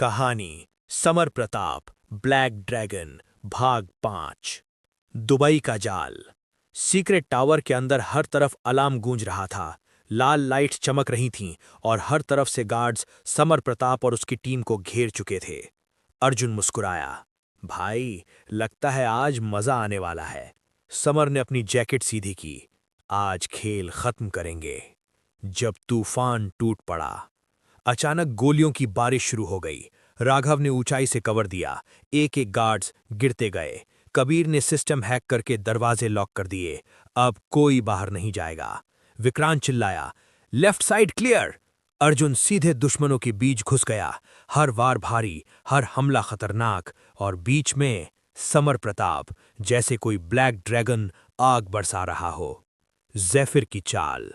कहानी summer Pratap black dragon भाग 5। Dubai का जाल। सीक्रेट टावर के अंदर हर तरफ अलार्म गूंज रहा था। लाल लाइट्स चमक रही थीं और हर तरफ से गार्ड्स समर प्रताप और उसकी टीम को घेर चुके थे। अर्जुन मुस्कुराया। भाई, लगता है आज मजा आने वाला है। समर ने अपनी जैकेट सीधी की। आज खेल खत्म करेंगे। जब तूफान टूट पड़ा, अचानक गोलियों की बारिश शुरू हो गई। राघव ने ऊंचाई से कवर दिया। एक एक गार्ड्स गिरते गए। कबीर ने सिस्टम हैक करके दरवाजे लॉक कर दिए। अब कोई बाहर नहीं जाएगा। विक्रांत चिल्लाया, लेफ्ट साइड क्लियर। अर्जुन सीधे दुश्मनों के बीच घुस गया। हर वार भारी, हर हमला खतरनाक, और बीच में समर प्रताप, जैसे कोई ब्लैक ड्रैगन आग बरसा रहा हो। जैफिर की चाल।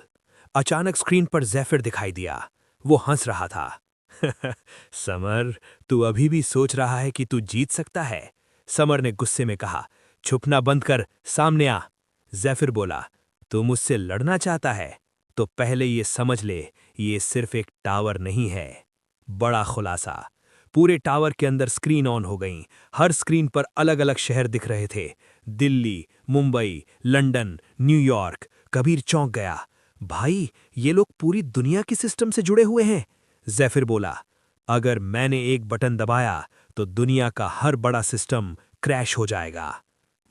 अचानक स्क्रीन पर जैफिर दिखाई दिया। वो हंस रहा था। समर, तू अभी भी सोच रहा है कि तू जीत सकता है? समर ने गुस्से में कहा। छुपना बंद कर, सामने आ। जैफिर बोला, तू मुझसे लड़ना चाहता है? तो पहले ये समझ ले, ये सिर्फ एक टावर नहीं है। बड़ा खुलासा। पूरे टावर के अंदर स्क्रीन ऑन हो गईं। हर स्क्रीन पर अलग अलग शहर दिख रहे थे। Delhi, Mumbai, London, New York. कबीर चौंक गया। भाई, ये लोग पूरी दुनिया की सिस्टम से जुड़े हुए हैं। जैफिर बोला, अगर मैंने एक बटन दबाया तो दुनिया का हर बड़ा सिस्टम क्रैश हो जाएगा।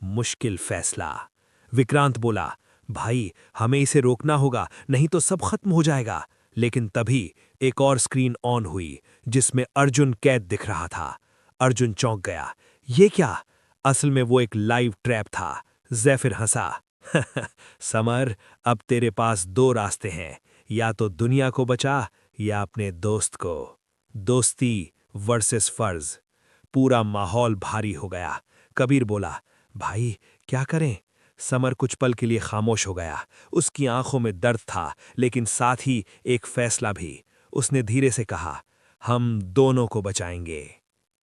मुश्किल फैसला। विक्रांत बोला, भाई, हमें इसे रोकना होगा, नहीं तो सब खत्म हो जाएगा। लेकिन तभी एक और स्क्रीन ऑन हुई, जिसमें अर्जुन कैद दिख रहा था। अर्जुन चौंक गया। ये क्या? असल में वो एक लाइव ट्रैप था। जैफिर हंसा। समर, अब तेरे पास दो रास्ते हैं, या तो दुनिया को बचा या अपने दोस्त को। दोस्ती वर्सेस फर्ज। पूरा माहौल भारी हो गया। कबीर बोला, भाई, क्या करें? समर कुछ पल के लिए खामोश हो गया। उसकी आंखों में दर्द था, लेकिन साथ ही एक फैसला भी। उसने धीरे से कहा, हम दोनों को बचाएंगे।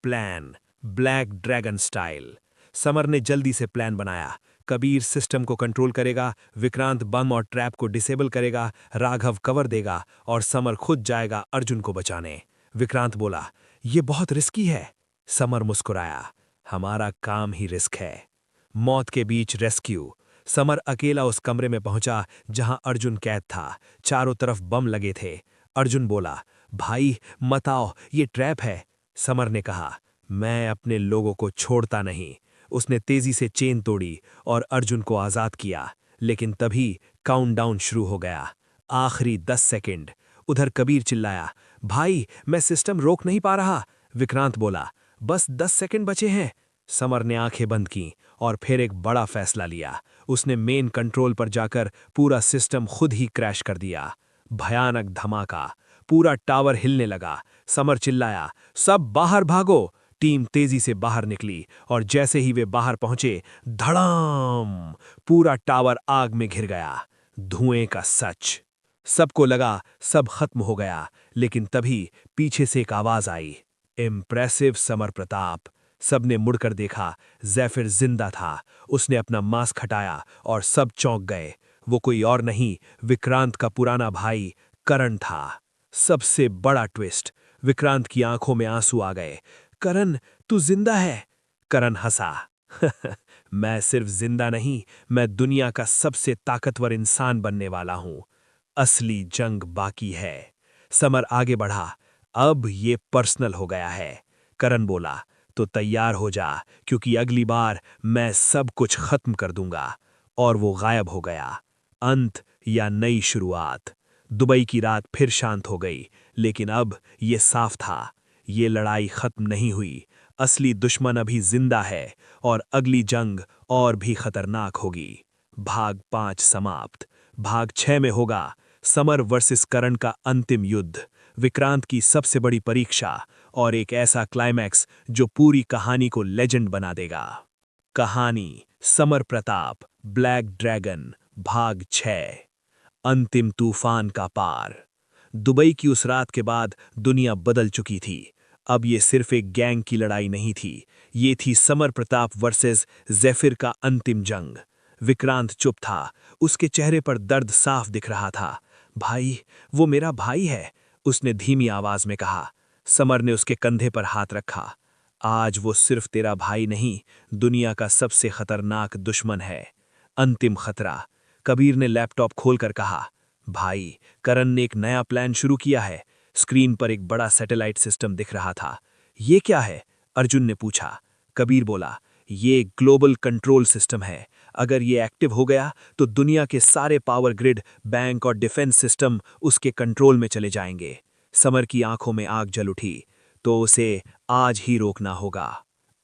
Plan black dragon style. Summer ने जल्दी से प्लान बनाया। कबीर सिस्टम को कंट्रोल करेगा, विक्रांत बम और ट्रैप को डिसेबल करेगा, राघव कवर देगा और समर खुद जाएगा अर्जुन को बचाने। विक्रांत बोला, यह बहुत रिस्की है। समर मुस्कुराया, हमारा काम ही रिस्क है। मौत के बीच रेस्क्यू। समर अकेला उस कमरे में पहुंचा जहां अर्जुन कैद था। चारों तरफ बम लगे थे। अर्जुन बोला, भाई मत आओ, ये ट्रैप है। समर ने कहा, मैं अपने लोगों को छोड़ता नहीं। उसने तेजी से चेन तोड़ी और अर्जुन को आजाद किया। लेकिन तभी काउंटडाउन शुरू हो गया। आखिरी 10 सेकंड। उधर कबीर चिल्लाया, भाई, मैं सिस्टम रोक नहीं पा रहा। विक्रांत बोला, बस 10 सेकंड बचे हैं। समर ने आंखें बंद की और फिर एक बड़ा फैसला लिया। उसने मेन कंट्रोल पर जाकर पूरा सिस्टम खुद ही क्रैश कर दिया। भयानक धमाका। पूरा टावर हिलने लगा। समर चिल्लाया, सब बाहर भागो। टीम तेजी से बाहर निकली और जैसे ही वे बाहर पहुंचे, धड़ाम! पूरा टावर आग में घिर गया। धुएं का सच। सबको लगा सब खत्म हो गया, लेकिन तभी पीछे से एक आवाज आई, इम्प्रेसिव समर प्रताप। सबने मुड़कर देखा। जैफिर जिंदा था। उसने अपना मास्क हटाया और सब चौंक गए। वो कोई और नहीं, विक्रांत का पुराना भाई करण था। सबसे बड़ा ट्विस्ट, विक्रांत की आंखों में आंसू आ गए। करण, तू जिंदा है? करण हंसा। मैं सिर्फ जिंदा नहीं, मैं दुनिया का सबसे ताकतवर इंसान बनने वाला हूं। असली जंग बाकी है। समर आगे बढ़ा। अब ये पर्सनल हो गया है। करण बोला, तो तैयार हो जा, क्योंकि अगली बार मैं सब कुछ खत्म कर दूंगा। और वो गायब हो गया। अंत या नई शुरुआत। दुबई की रात फिर शांत हो गई, लेकिन अब ये साफ था, ये लड़ाई खत्म नहीं हुई। असली दुश्मन अभी जिंदा है और अगली जंग और भी खतरनाक होगी। भाग 5 समाप्त। भाग 6 में होगा समर वर्सेस करण का अंतिम युद्ध, विक्रांत की सबसे बड़ी परीक्षा और एक ऐसा क्लाइमैक्स जो पूरी कहानी को लेजेंड बना देगा। कहानी समर प्रताप ब्लैक ड्रैगन भाग 6। अंतिम तूफान का पार। दुबई की उस रात के बाद दुनिया बदल चुकी थी। अब ये सिर्फ एक गैंग की लड़ाई नहीं थी, ये थी समर प्रताप वर्सेस जैफिर का अंतिम जंग। विक्रांत चुप था। उसके चेहरे पर दर्द साफ दिख रहा था। भाई, वो मेरा भाई है, उसने धीमी आवाज में कहा। समर ने उसके कंधे पर हाथ रखा। आज वो सिर्फ तेरा भाई नहीं, दुनिया का सबसे खतरनाक दुश्मन है। अंतिम खतरा। कबीर ने लैपटॉप खोलकर कहा, भाई, करण ने एक नया प्लान शुरू किया है। स्क्रीन पर एक बड़ा सैटेलाइट सिस्टम दिख रहा था। ये क्या है? अर्जुन ने पूछा। कबीर बोला, ये ग्लोबल कंट्रोल सिस्टम है। अगर ये एक्टिव हो गया तो दुनिया के सारे पावर ग्रिड, बैंक और डिफेंस सिस्टम उसके कंट्रोल में चले जाएंगे। समर की आंखों में आग जल उठी। तो उसे आज ही रोकना होगा।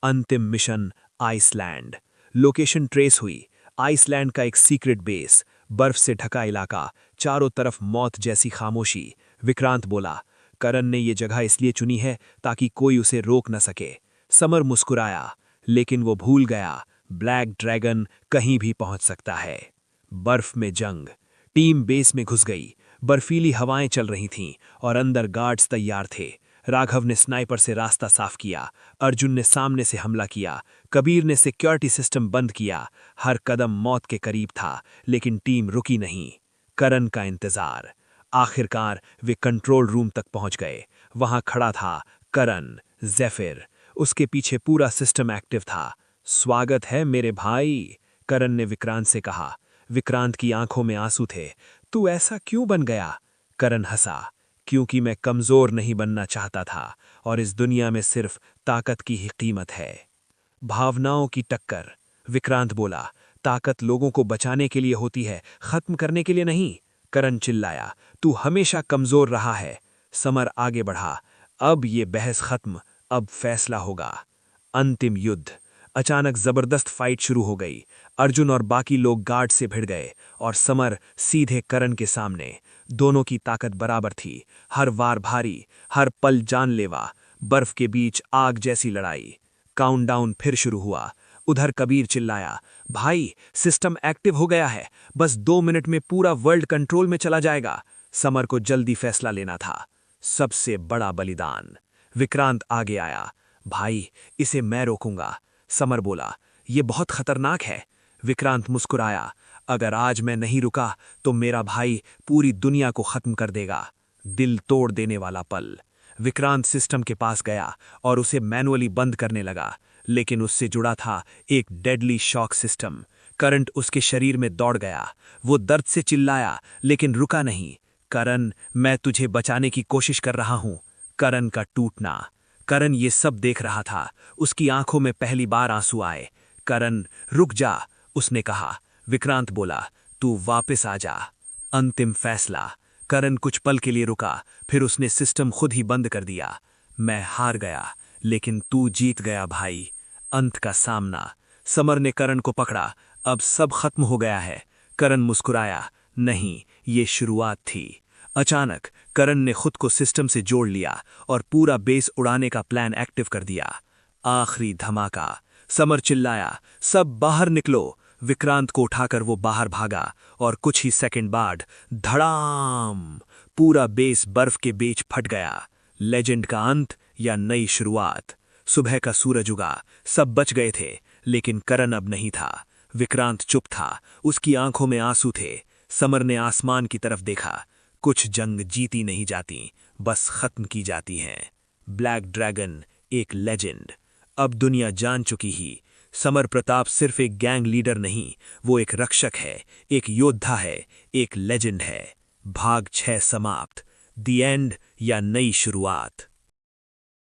अंतिम मिशन आइसलैंड। लोकेशन ट्रेस हुई। आइसलैंड का एक सीक्रेट बेस, बर्फ से ढका इलाका, चारों तरफ मौत जैसी खामोशी। विक्रांत बोला, करण ने ये जगह इसलिए चुनी है ताकि कोई उसे रोक न सके। समर मुस्कुराया, लेकिन वो भूल गया, ब्लैक ड्रैगन कहीं भी पहुंच सकता है। बर्फ में जंग। टीम बेस में घुस गई। बर्फीली हवाएं चल रही थीं और अंदर गार्ड्स तैयार थे। राघव ने स्नाइपर से रास्ता साफ किया। अर्जुन ने सामने से हमला किया। कबीर ने सिक्योरिटी सिस्टम बंद किया। हर कदम मौत के करीब था, लेकिन टीम रुकी नहीं। करण का इंतजार। आखिरकार वे कंट्रोल रूम तक पहुंच गए। वहां खड़ा था करण, ज़ेफिर। उसके पीछे पूरा सिस्टम एक्टिव था। स्वागत है मेरे भाई, करण ने विक्रांत से कहा। विक्रांत की आंखों में आंसू थे। तू ऐसा क्यों बन गया? करण हंसा। क्योंकि मैं कमजोर नहीं बनना चाहता था, और इस दुनिया में सिर्फ ताकत की ही कीमत है। भावनाओं की टक्कर। विक्रांत बोला, ताकत लोगों को बचाने के लिए होती है, खत्म करने के लिए नहीं। करण चिल्लाया, तू हमेशा कमजोर रहा है। समर आगे बढ़ा, अब ये बहस खत्म, अब फैसला होगा। अंतिम युद्ध। अचानक जबरदस्त फाइट शुरू हो गई। अर्जुन और बाकी लोग गार्ड से भिड़ गए और समर सीधे करण के सामने। दोनों की ताकत बराबर थी, हर वार भारी, हर पल जानलेवा। बर्फ के बीच आग जैसी लड़ाई। काउंटडाउन फिर शुरू हुआ। उधर कबीर चिल्लाया, भाई, सिस्टम एक्टिव हो गया है, बस 2 मिनट में पूरा वर्ल्ड कंट्रोल में चला जाएगा। समर को जल्दी फैसला लेना था। सबसे बड़ा बलिदान। विक्रांत आगे आया, भाई, इसे मैं रोकूंगा। समर बोला, ये बहुत खतरनाक है। विक्रांत मुस्कुराया, अगर आज मैं नहीं रुका तो मेरा भाई पूरी दुनिया को खत्म कर देगा। दिल तोड़ देने वाला पल। विक्रांत सिस्टम के पास गया और उसे मैनुअली बंद करने लगा, लेकिन उससे जुड़ा था एक डेडली शॉक सिस्टम। करंट उसके शरीर में दौड़ गया। वो दर्द से चिल्लाया, लेकिन रुका नहीं। करण, मैं तुझे बचाने की कोशिश कर रहा हूं। करण का टूटना। करण ये सब देख रहा था। उसकी आंखों में पहली बार आंसू आए। करण, रुक जा, उसने कहा। विक्रांत बोला, तू वापस आ जा। अंतिम फैसला। करण कुछ पल के लिए रुका, फिर उसने सिस्टम खुद ही बंद कर दिया। मैं हार गया, लेकिन तू जीत गया भाई। अंत का सामना। समर ने करण को पकड़ा, अब सब खत्म हो गया है। करण मुस्कुराया, नहीं, ये शुरुआत थी। अचानक करण ने खुद को सिस्टम से जोड़ लिया और पूरा बेस उड़ाने का प्लान एक्टिव कर दिया। आखिरी धमाका। समर चिल्लाया, सब बाहर निकलो। विक्रांत को उठाकर वो बाहर भागा और कुछ ही सेकंड बाद धड़ाम, पूरा बेस बर्फ के बीच फट गया। लेजेंड का अंत या नई शुरुआत। सुबह का सूरज उगा, सब बच गए थे, लेकिन करण अब नहीं था। विक्रांत चुप था, उसकी आंखों में आंसू थे। समर ने आसमान की तरफ देखा। कुछ जंग जीती नहीं जाती, बस खत्म की जाती हैं। ब्लैक ड्रैगन एक लेजेंड। अब दुनिया जान चुकी ही, समर प्रताप सिर्फ एक गैंग लीडर नहीं, वो एक रक्षक है, एक योद्धा है, एक लेजेंड है। भाग 6 समाप्त। द एंड या नई शुरुआत।